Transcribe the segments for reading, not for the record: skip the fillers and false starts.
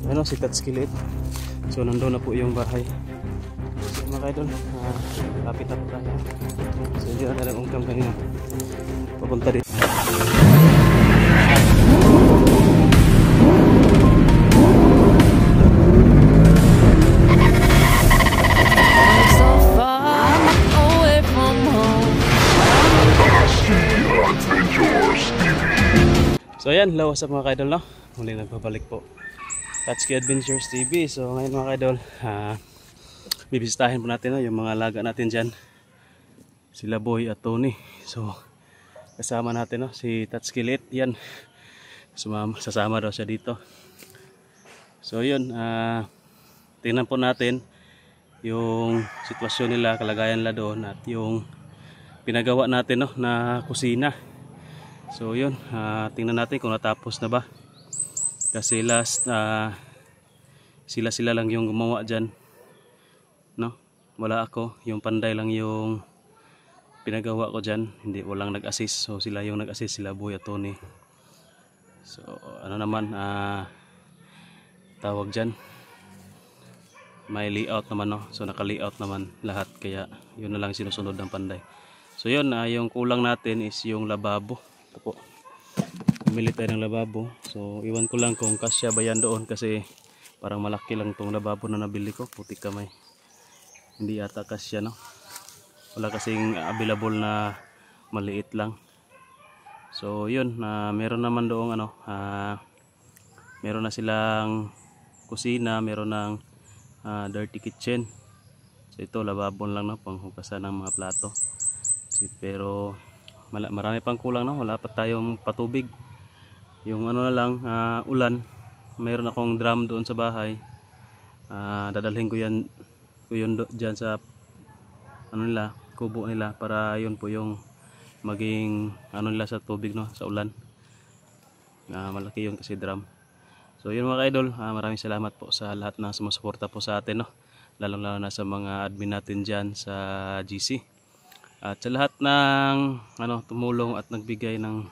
ano, si Tatskilit. So nandun na po yung bahay. So mga idol, lapit na po tayo. So hindi na tayo ungkam kanina papunta dito. So ayan, hello, what's up mga kaidol, no? Muli nagbabalik po Tatsuki Adventures TV. So ngayon mga kaidol, bibisitahin po natin, no, yung mga alaga natin dyan, sila Boy at Tony. So kasama natin, no, si Tatskilit. Yan, sasama daw siya dito. So yun, tingnan po natin yung sitwasyon nila, kalagayan nila doon, at yung pinagawa natin, no, na kusina. So yun, tingnan natin kung natapos na ba. Kasi last, sila lang yung gumawa dyan, no? Wala ako, yung panday lang yung pinagawa ko dyan. Hindi, walang nag-assist. So sila yung nag-assist, sila Boy at Tony. So ano naman, tawag dyan, may layout naman, no? So naka-layout naman lahat, kaya yun na lang sinusunod ng panday. So yun, yung kulang natin is yung lababo. Ito po, pumili tayo ng lababo. So iwan ko lang kung kasya ba yan doon, kasi parang malaki lang itong lababo na nabili ko, puti kamay. Hindi yata kasya, no? Wala kasing available na maliit lang. So yun, meron naman doong ano, meron na silang kusina, meron ng dirty kitchen. So ito, lababo lang, no, panghugasan ng mga plato. Pero marami pang kulang, no? Wala pa tayong patubig. Yung ano na lang, ulan. Mayroon akong drum doon sa bahay. Dadalhin ko yun dyan sa ano nila, kubo nila, para yun po yung maging ano nila sa tubig, no, sa ulan. Malaki yun kasi drum. So yun mga idol, maraming salamat po sa lahat na sumusuporta po sa atin, no? Lalong-lalo na sa mga admin natin dyan sa GC. At sa lahat ng tumulong at nagbigay ng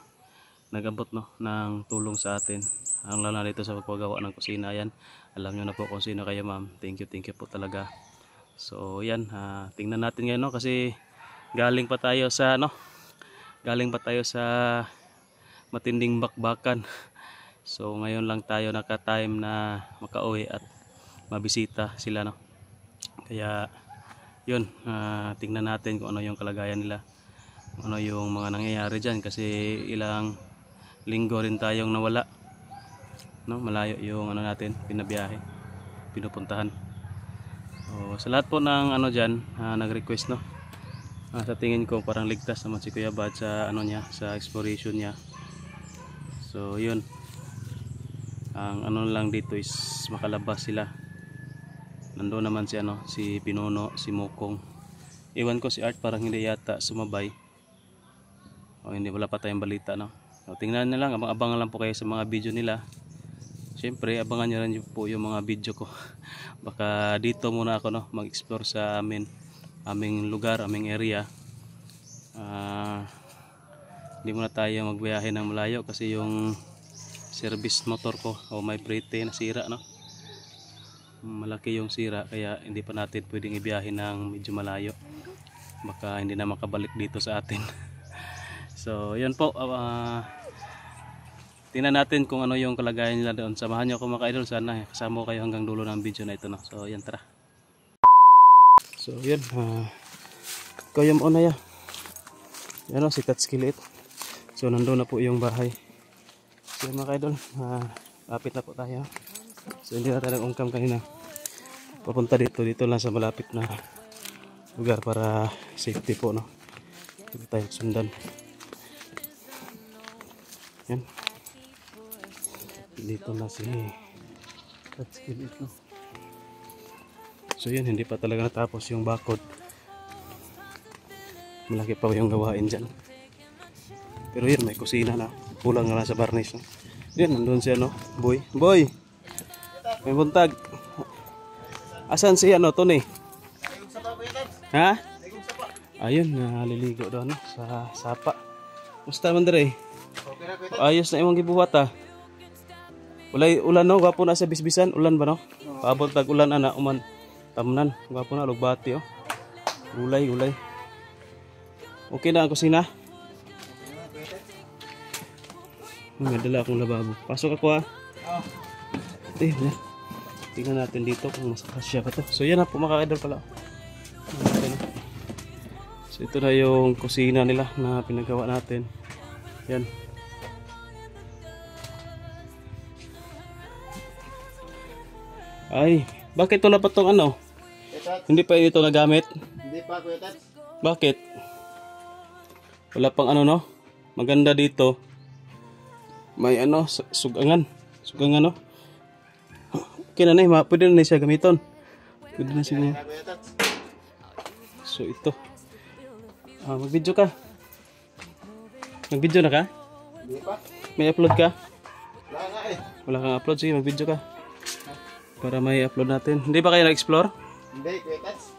nagabot, no, ng tulong sa atin. Ang lalo dito sa pagpagawa ng kusina, yan. Alam nyo na po kung sino kayo, ma'am. Thank you po talaga. So yan, tingnan natin ngayon, no, kasi galing pa tayo sa matinding bakbakan. So ngayon lang tayo naka-time na makauwi at mabisita sila, no. Kaya yun, tingnan natin kung ano yung kalagayan nila, ano yung mga nangyayari dyan, kasi ilang linggo rin tayong nawala, no? Malayo yung ano natin, pinupuntahan. So, sa lahat po ng ano dyan, nag-request, no, sa tingin ko parang ligtas naman si Kuya Bad sa ano niya, sa exploration niya. So yun, ang ano lang dito is makalabas sila. Nandoon naman si Pinuno, si Mukong. Iwan ko si Art, parang hindi yata sumabay. O hindi, wala pa tayong balita, no. So, tingnan na lang, abangan lang po kayo sa mga video nila. Siyempre, abangan nyo rin po yung mga video ko. Baka dito muna ako, no, mag-explore sa aming lugar, aming area. Hindi muna tayo magbiyahe ng malayo kasi yung service motor ko o may brake nasira, no. Malaki yung sira, kaya hindi pa natin pwedeng ibiyahe ng medyo malayo. Baka hindi na makabalik dito sa atin. So yun po, tingnan natin kung ano yung kalagayan nila doon. Samahan nyo ako mga ka-idol, sana kasama ko kayo hanggang dulo ng video na ito, no? So yan, tara. So yun, ikaw yung una ya. Yan, no, si Tatskilit. So nandun na po yung bahay. So mga ka-idol, lapit na po tayo. So hindi na tayo ungkam kanina papunta dito lang sa malapit na lugar para safety po, no. Hindi tayo sundan. Yan, dito na si Tatskilit, no. So yan, hindi pa talaga natapos yung bakod. Malaki pa yung gawain dyan. Pero yun, may kusina na. Kulang na lang sa barnis, no. Yan, nandun siya, no. Boy, may buntag. Asan si Tony? Ha? Ayun, naliligo daw, no, sa sapa. Musta man dire? Ayos na imong gibuhat, ha? Ulay ulan no, gwapo na sa bisbisan, ulan ba no? Paabot tag ulan ana uman. Tamnan, gwapo na lugbati oh. Ulay. Okay na ang kusina. May dala akong lababo. Pasok ako ha. Tingnan natin dito kung mas kasya pa to. So yan na po mga ka-idol pala. So ito na yung kusina nila na pinagawa natin. Yan. Ay, bakit wala pa tong ano? Hindi pa ito nagamit? Hindi pa, Kuya Tats. Bakit? Wala pang ano no? Maganda dito. May ano, sugangan. Sugangan no? Okay na na, pwede na siya gamiton. Pwede na siya. So ito. Mag-video ka. Mag-video na ka? Hindi pa. May upload ka? Wala nga eh. Wala kang upload, sige mag-video ka. Para may upload natin. Hindi ba kayo na-explore? Hindi, Kuya Tats.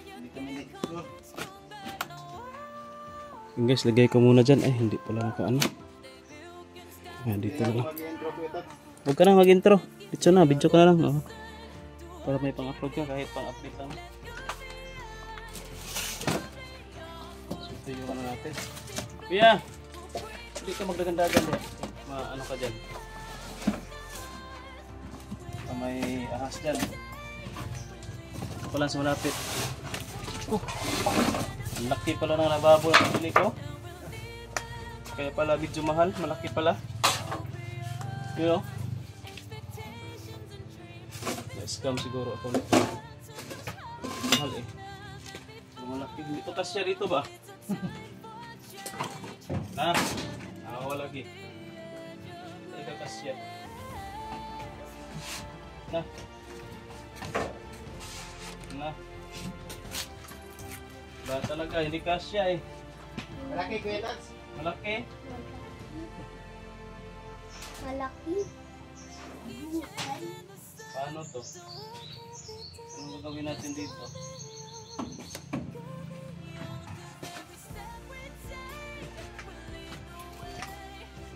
Hindi kami nag-explore. Yung guys, lagay ko muna dyan. Ay, hindi pala naka-ano. Dito na lang. Mag-intro, Kuya Tats. Huwag ka na mag-intro. Video na, video ka na lang. Oh. Para may pang-upload ka kahit pang-update lang. So, ito yung ano natin. Kuya! Hindi ka magdagandagan eh. Ano ka dyan? May ahas dyan. Pala sa malapit. Ang laki pala ng lababo na pili ko. Kaya pala medyo mahal. Malaki pala. You know? Na-scam siguro ako nito. Mahal eh. So, malaki. Ito kasya dito ba? Wala lagi. Ito kasya. Na. Ba talaga, hindi kasya eh. Malaki, Kuya Tats. Malaki. Malaki. Paano to? Ano gagawin natin dito?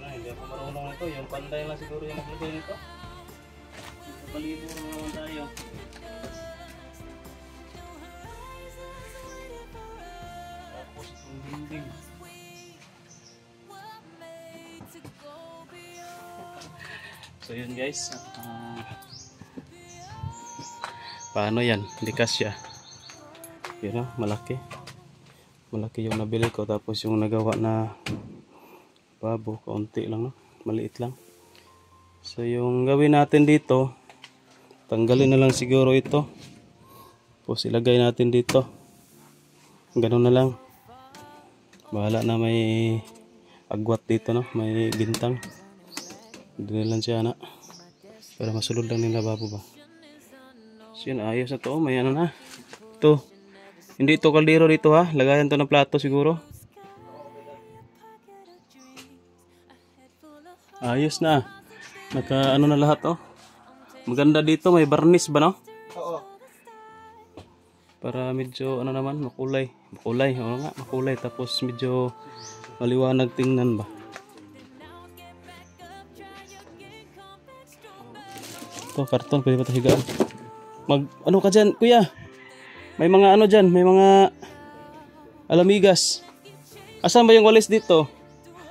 Hindi ako marunong nito. Yung panday lang siguro yung maglagay nito. Palibor na naman tayo. Tapos itong dinding. So yun guys. Paano yan? Likas siya. Yun o, malaki. Malaki yung nabili ko. Tapos yung nagawa na babo, kaunti lang no? Maliit lang. So yung gawin natin dito, tanggalin na lang siguro ito. Tapos ilagay natin dito. Ganun na lang. Bahala na may agwat dito no, may bintang. Doon lang siya na. Para masulod lang ng lababo ba. So yun, ayos na to. May ano na. Ito. Hindi ito kaldero dito ha. Lagayan to ng plato siguro. Ayos na. Naka ano na lahat oh. Maganda dito, may varnish ba no? Oo. Para medyo ano naman, makulay. Makulay, oo nga, makulay. Tapos medyo maliwanag tingnan ba. Ito, karton, pwede pa ito higaan. Ano ka dyan, kuya? May mga ano dyan, may mga alamigas. Asan ba yung walis dito?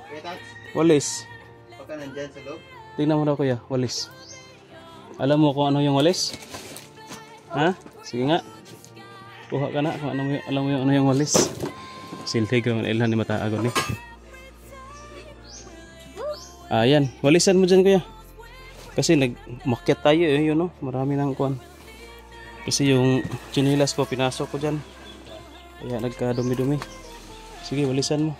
Kuya Tats, Walis. baka nandyan sa loob. Tingnan mo daw kuya, walis. Alam mo kung ano yung walis? Ha? Sige nga. Kuha ka na kung ano yung, alam mo yung ano yung walis. Silhig naman ilhan ni mataagon ni. Ayan, walisan mo dyan kuya. Kasi nagmakyat tayo eh, yun no? Marami nang kuwan. Kasi yung chinilas ko, pinasok ko dyan. Kaya nagka-dumi-dumi. Sige, walisan mo.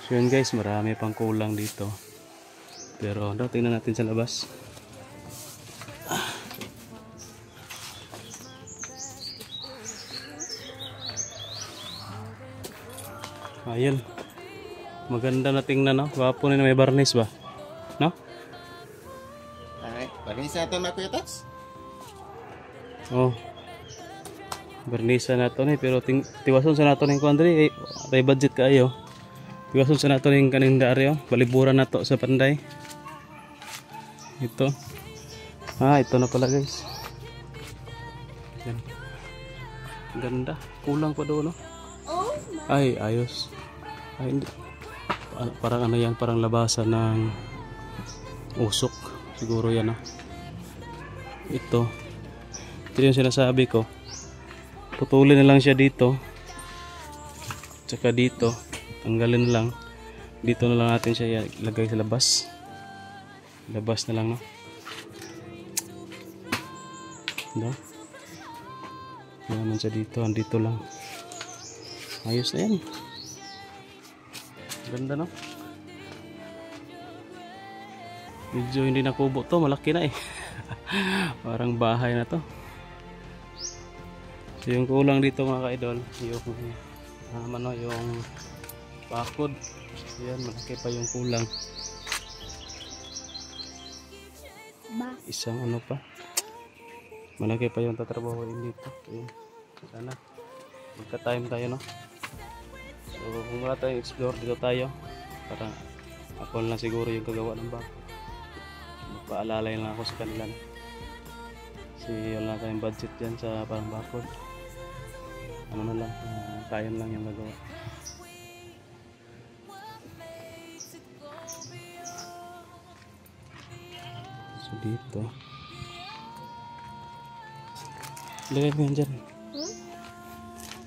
So yun guys, marami pang kulang dito. Pero tingnan natin sa labas. Ayun. Maganda na tingnan no. Gwapo na may varnish ba? No? Ay, palinis natin na Kuya Tats. Oh. Bernisa na to ni pero tiwason sa nato ning kuandri ray budget kaayo. Tiwason sa nato ning kalendaryo, baliburan na to sa Panday. Ito. Ito na pala guys. Yan. Ganda. Kulang pa doon, no? Ay, ayos. Ay, hindi. Parang ano yan, parang labasan ng usok. Siguro yan, no? Ito. Ito yung sinasabi ko. Putulin na lang siya dito. Tsaka dito. Tanggalin na lang. Dito na lang natin siya ilagay sa labas. Labas na lang, no? No? Yan naman siya dito. Andito lang. Ayos na yan. Ganda, no? Medyo hindi nakubo to. Malaki na eh. Parang bahay na to. So yung kulang dito mga ka-idol, yung yung bakod. Yan, malaki pa yung kulang. Isang ano pa. Malaki pa yung tatrabahoin dito. Ayun. Sana magka-time tayo, no? So kung wala tayong explore dito tayo, parang ako lang siguro yung kagawa ng bakod. Magpaalalay lang ako sa kanila, no? Kasi wala tayong budget dyan sa parang bakod. Ano na lang, kaya lang yung gagawa. So dito lagay mo yan dyan.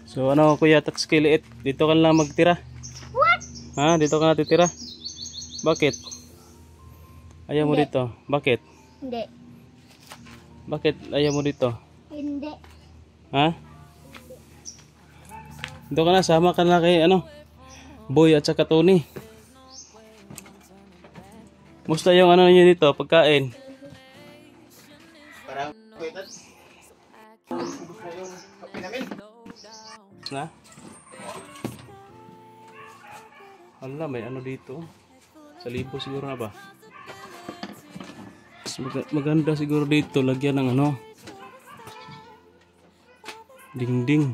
So ano kuya, Tats Kiliit, dito ka lang magtira? What? Ha? Dito ka natitira? Bakit? Ayaw mo dito? Bakit? Hindi. Bakit ayaw mo dito? Hindi. Ha? Dito ka na, sama ka na kay ano, Boy at saka Tony. Musta yung ano niyo dito, pagkain? Parang kwetats. Yung kape namin. Na? Hala, may ano dito. Sa libo siguro na ba? Maganda siguro dito. Lagyan ng ano, dingding.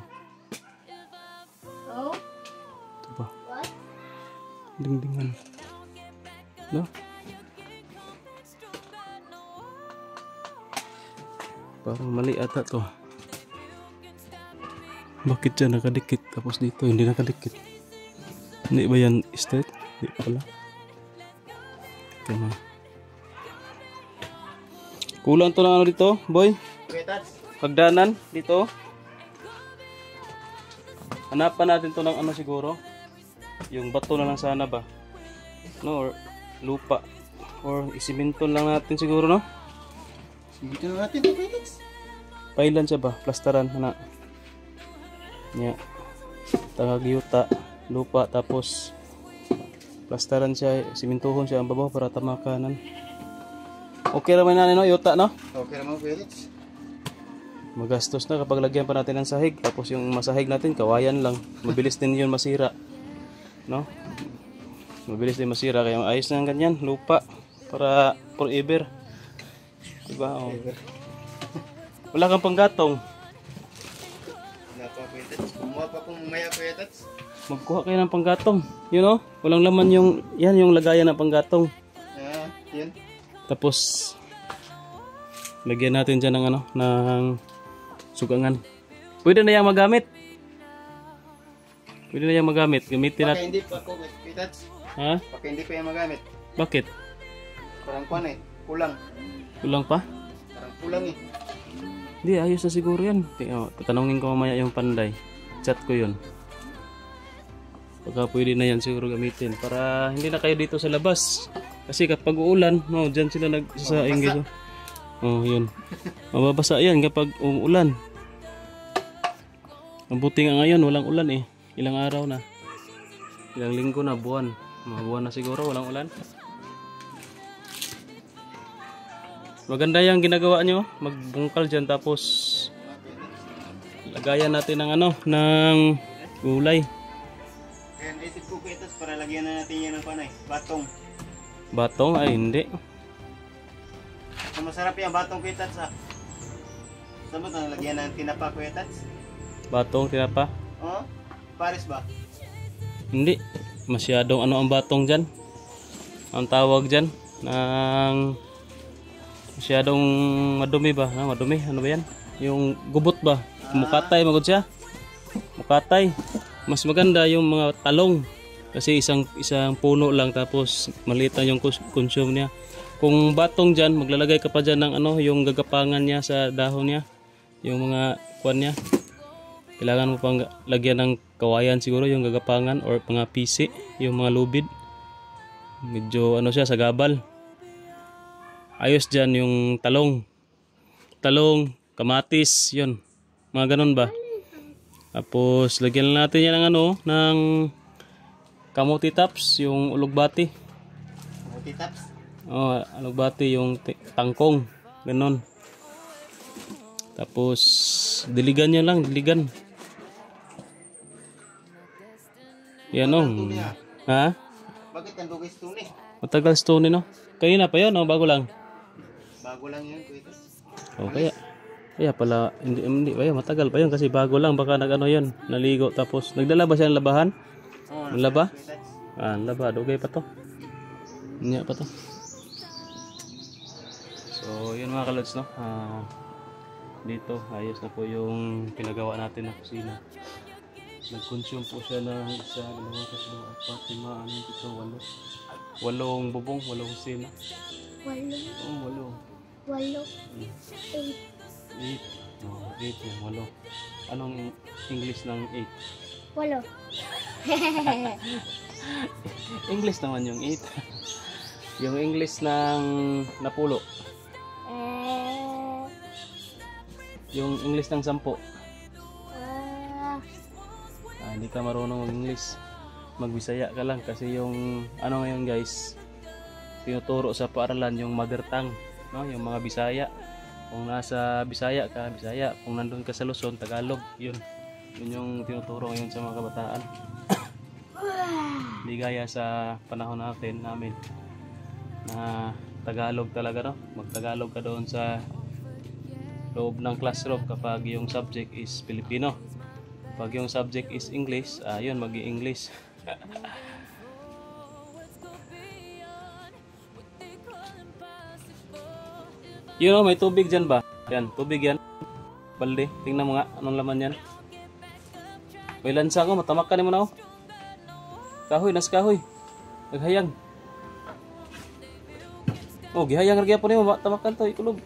Oh? Ito ba? What? Dingdingan. No? Parang mali ata to. Bakit dyan nakadikit? Tapos dito hindi nakadikit. Hindi ba yan straight? Hindi pala. Ito. Kulang to ng ano dito, boy? Kwetats. Pagdanan dito. Hanapan natin to ng ano siguro. Yung bato na lang sana ba? No, or lupa. Or isiminto lang natin siguro, no? Dito na natin ito kwetats. Pailan siya ba? Plastaran, hana. Nya. Tangag yuta, lupa, tapos plastaran siya, simintuhon siya ang babaw para tamakanan. Okay naman na, no? Yuta, no? Okay naman kwetats. Magastos na kapag lagyan pa natin ng sahig. Tapos yung masahig natin, kawayan lang. Mabilis din yun masira. No? Mabilis din masira. Kaya ayos na ganyan, lupa. Para forever. Diba? Oh. Wala kang panggatong. Wala pa kwetats. Kumuha pa kung maya kwetats. Magkuha kayo ng panggatong. You know? Walang laman yung, yan yung lagayan ng panggatong. Yun. Tapos, lagyan natin dyan ng ano, ng sugangan. Pwede na yung magamit. Pwede na yung magamit. Gamitin Baka natin. hindi pa ako kwetats. Ha? Baka hindi pa yung magamit. Bakit? Parang kuwan eh. Kulang. Kulang pa? Parang kulang eh. Hindi, ayos na siguro yan. Tatanungin ko mamaya yung Panday. Chat ko yun. Pagka pwede na yan siguro gamitin. Para hindi na kayo dito sa labas. Kasi kapag uulan, no, dyan sila nagsasaing dito. Oh, yun. Mababasa yan kapag umuulan. Ang buti nga ngayon, walang ulan eh. Ilang araw na. Ilang linggo na, buwan. Mga buwan na siguro, walang ulan. Maganda yung ginagawa nyo. Magbungkal dyan tapos lagayan natin ng ano, ng gulay. Kaya naisip ko kwetats para lagyan na natin yan ng panay. Batong. Batong? Ay, hindi. So, masarap yung batong kwetats ah. Saan mo ito nalagyan ng tinapa kwetats? Batong tinapa? Oh? Pares ba? Hindi. Masyadong ano ang batong dyan? Ang tawag dyan? Ng masyadong madumi ba? Madumi? Ano ba yan? Yung gubot ba? Mukatay magod siya. Mukatay. Mas maganda yung mga talong. Kasi isang puno lang tapos maliit na yung consume niya. Kung batong dyan, maglalagay ka pa dyan ng ano, yung gagapangan niya sa dahon niya. Yung mga kuwan niya. Kailangan mo pang lagyan ng kawayan siguro yung gagapangan or mga pisi, yung mga lubid. Medyo ano siya, sagabal. Ayos dyan yung talong. Talong, kamatis, yun. Mga ganun ba? Tapos lagyan lang natin yan ng ano, ng kamuti tops, yung ulugbati. Kamuti tops? Oh, ulugbati, yung tangkong. Ganun. Tapos diligan nyo lang, diligan. Yan o. Ha? Bakit ang dugay stone eh? Matagal stone no? Kayo na pa yun, no? Bago lang. Bago lang yun, kuya. O kaya pala, hindi pa yun, matagal pa yun kasi bago lang, baka nag-ano yun, naligo tapos, nagdala ba siya ng labahan? Oh, Ang laba? Ang laba, dugay pa to. Niya pa to. So, yun mga kalods, no? Dito, ayos na po yung pinagawa natin na kusina. Nag-consume po siya ng isa, dalawa, tatlo, apat, lima, anim, pito, walo. Walong bubong, walong kusina. Walo. Oh, walo. 8. 8. No, 8 yung walo. Anong English ng 8? Walo. English naman yung 8. Yung English ng napulo. Yung English ng 10. Hindi ka marunong mag-English. Magbisaya ka lang kasi yung ano ngayon guys, tinuturo sa paaralan yung mother tongue, no? Yung mga Bisaya. Kung nasa Bisaya ka, Bisaya. Kung nandun ka sa Luzon, Tagalog. Yun yung tinuturo ngayon sa mga kabataan. Hindi gaya sa panahon namin na Tagalog talaga, no? Mag-Tagalog ka doon sa loob ng classroom kapag yung subject is Filipino. Pag yung subject is English, yun, mag-i-English. You know, may tubig dyan ba? Yan, tubig yan. Balde, tingnan mo nga, anong laman yan. May lansa ko, matamak ka naman ako. Kahoy, nas kahoy. Naghayang. Oh, gihayang lagi po niyo, tamakan to, ikulog.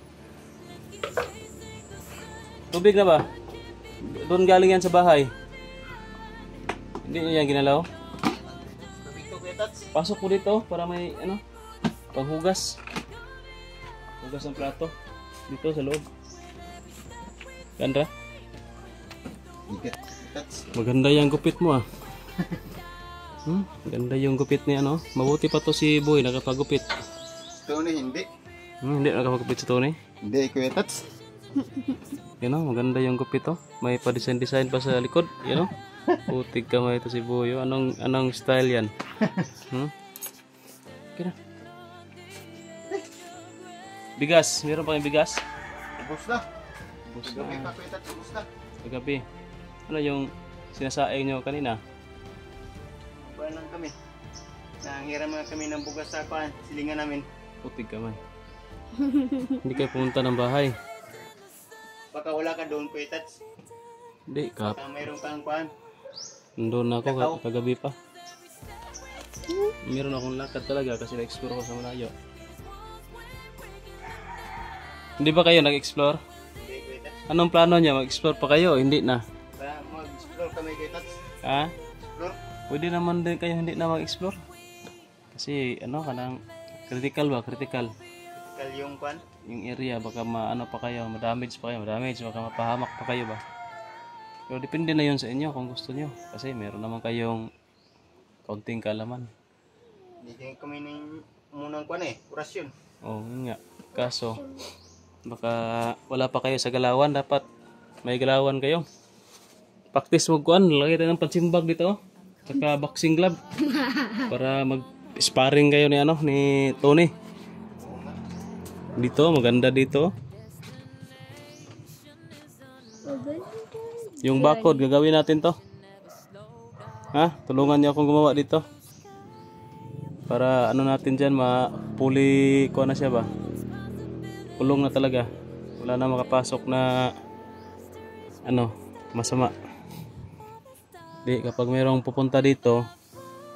Tubig na ba? Doon galing yan sa bahay. Hindi niya yan ginalaw. Tubig to, kuya Tats. Pasok po dito para may ano, panghugas. Hugas ng plato. Dito sa loob. Ganda. Tats. Maganda yung gupit mo ah. Maganda yung gupit niya no. Mabuti pa to si Boy nakapagupit. Tony, hindi. Hindi nakapagupit si Tony. Hindi, kuya Tats. You know, maganda yung gupit to. May pa-design pa sa likod, you know. Putig kamay ito si Boy. Anong style yan? Okay na. Bigas, meron pa yung bigas? Ubus na. Ubus Gabi na. pa, kuya Tats. Ubus na. Kagabi. Ano yung sinasaing nyo kanina? Buwan lang kami. Nangiram nga kami ng bugas sa paan. Silingan namin. Putig kamay. Hindi kayo pumunta ng bahay. Baka wala ka doon, kuya Tats. Hindi, Baka mayroon kang paan. nandun ako Kakao. kagabi pa. Meron akong lakad talaga kasi na-explore ko sa malayo. Hindi ba kayo nag-explore? Hindi, kuya Tats. Anong plano niya? Mag-explore pa kayo? Hindi na. Para mag-explore kami, kuya Tats. Ha? Explore. Pwede naman din kayo hindi na mag-explore. Kasi ano kanang critical ba? Critical. Kal yung paan. Yung area baka maano pa kayo, madamage pa kayo, baka mapahamak pa kayo ba. Pero depende na yun sa inyo kung gusto nyo. Kasi meron naman kayong kaunting kaalaman. Hindi kami ng munang kwan eh. Orasyon. Oo, yun nga. Kaso, baka wala pa kayo sa galawan. Dapat may galawan kayo. Practice mo kuan. Lagay tayo ng pansimbag dito. Saka boxing glove. Para mag-sparring kayo ni Tony. Dito, maganda dito. Yung bakod, gagawin natin to. Ha? Tulungan niyo akong gumawa dito. Para ano natin dyan, mapuli ko na siya ba? Kulong na talaga. Wala na makapasok na ano, masama. Di, kapag mayroong pupunta dito,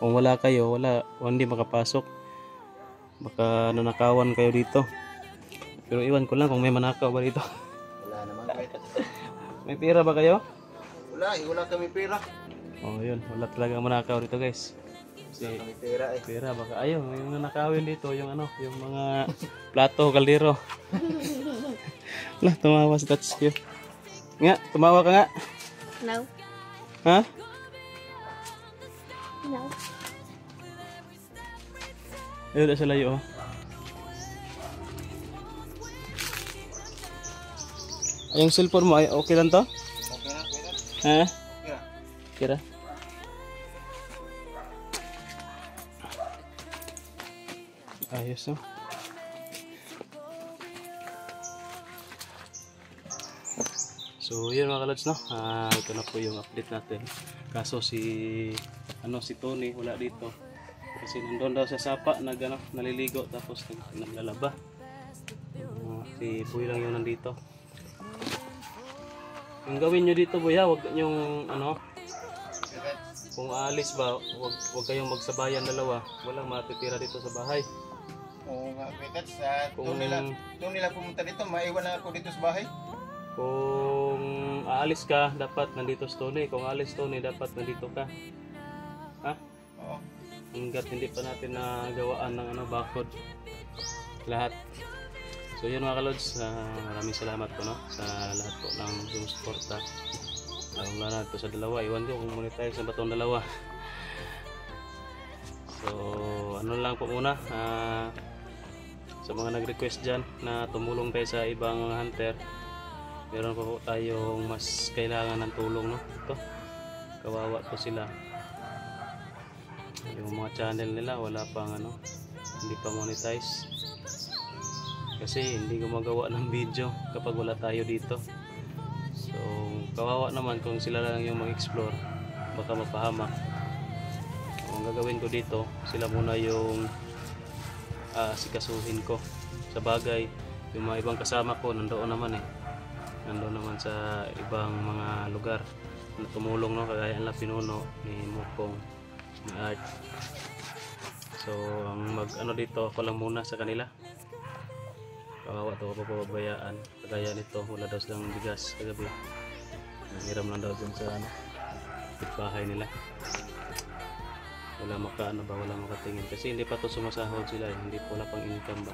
kung wala kayo, hindi makapasok. Baka nanakawan kayo dito. Pero iwan ko lang kung may manakaw ba dito. Wala naman pwede. May pera ba kayo? Wala kami pera. Oh, yun. Wala talaga manakaw dito, guys. Kasi Kami pera eh. pera baka ayaw yung nanakawin dito yung ano, yung mga plato, kaldero. Lah, tumawa si Tatsuki. Nga, tumawa ka nga. No. Ha? No. Ayun na sa layo, oh. Yung cellphone mo, ay okay lang to? Okay na, pwede. Ha? Pera. Kira? Ayos, no? So, yun mga kalods, no? Ito na po yung update natin. Kaso si Tony wala dito. Kasi nandun daw sa sapa, naliligo, tapos naglalaba. Si Boy lang yung nandito. Yung gawin nyo dito, Boy, ha? Huwag yung, kung aalis ba, huwag kayong magsabayan dalawa. Walang matitira dito sa bahay. Oo nga, Petats. Kung- Doon nila pumunta dito, maiwan na ako dito sa bahay. Kung aalis ka, dapat nandito si Tony. Kung aalis Tony, dapat nandito ka. Ha? Oo. Hanggat hindi pa natin nagawaan ng bakod. Lahat. So yun mga kalods, maraming salamat po, no? Sa lahat po ng sumusuporta. Lalong na ito sa dalawa. Iwan ko kung monetize na ba itong dalawa. So ano lang po muna. Sa mga nag-request dyan na tumulong tayo sa ibang mga hunter, meron po tayong mas kailangan ng tulong, no? Ito, kawawa po sila. Yung mga channel nila wala pang hindi pa monetize. Kasi hindi gumagawa ng video kapag wala tayo dito. So kawawa naman kung sila lang yung mag-explore, baka mapahamak. Ang gagawin ko dito, sila muna yung sikasuhin ko. Sa bagay, yung mga ibang kasama ko nandoon naman sa ibang mga lugar na tumulong, no? Kagaya ng Pinuno, ni Mukong, ni Art. So ang dito ako lang muna sa kanila. Kawawa to, papabayaan. Kagaya nito, wala daw silang bigas kagabi. Nanghiram lang daw dun sa bahay nila. Wala makatingin kasi hindi pa to sumasahod sila, hindi po wala pang income ba.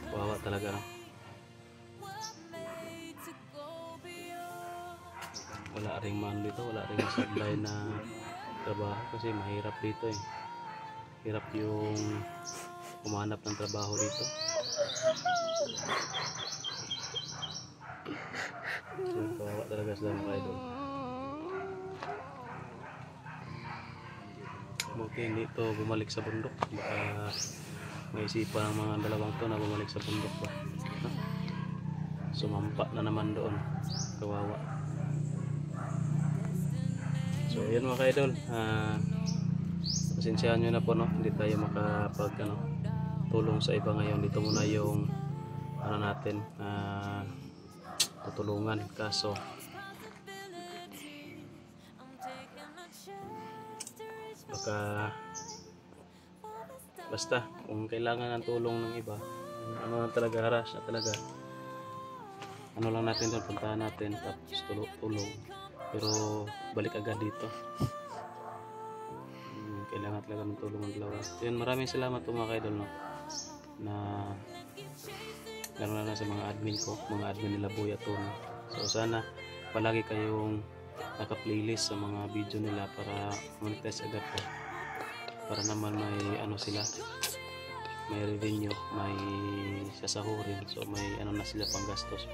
Kawawa talaga. Wala ring man dito, wala ring supply na trabaho kasi mahirap dito eh. Hirap yung umanap ng trabaho dito. So, kawawa talaga sila mga idol. Buti hindi ito bumalik sa bundok. Baka maisipan ng mga dalawang to na bumalik sa bundok ba. No? Sumampa na naman doon. Kawawa. So yun mga idol. Pasensyahan nyo na po, no? Hindi tayo makapag tulong sa iba ngayon. Dito muna yung natin tutulungan. Kaso baka basta kung kailangan ng tulong ng iba, talaga harass na talaga, lang natin doon, puntahan natin tapos tulong, pero balik agad dito. Kailangan talaga ng tulong ng dalawa. Yun, maraming salamat po mga idol, no? Na lalo na sa mga admin ko, mga admin nila Boy at Tony. So sana palagi kayong naka-playlist sa mga video nila para monetize agad po. Para naman may sila, may revenue, may sasahurin. So may na sila pang gastos.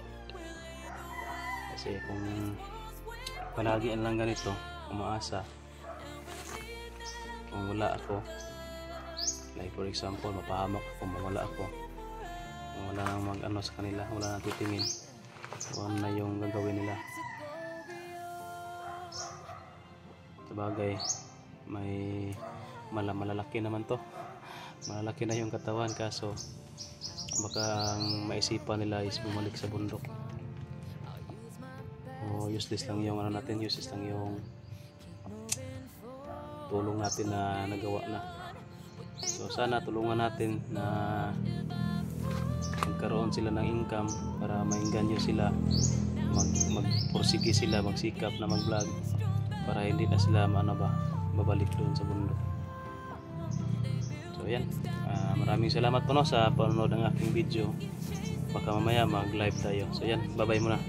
Kasi kung palagi lang ganito, umaasa, kung wala ako, like for example, mapahamak ako, mawala ako, Wala nang mag ano sa kanila, wala nang titingin kung ano na yung gagawin nila. Sabagay, may malalaki naman to, malalaki na yung katawan, kaso baka ang maisipan nila is bumalik sa bundok. O useless lang yung ano natin, useless lang yung tulong natin na nagawa na. So sana tulungan natin na magkaroon sila ng income para maingganyo sila, magpursige sila, magsikap na mag-vlog para hindi na sila babalik doon sa bundok. So yan, maraming salamat po no, sa panonood ng aking video. Baka mamaya mag live tayo. So yan, bye bye muna.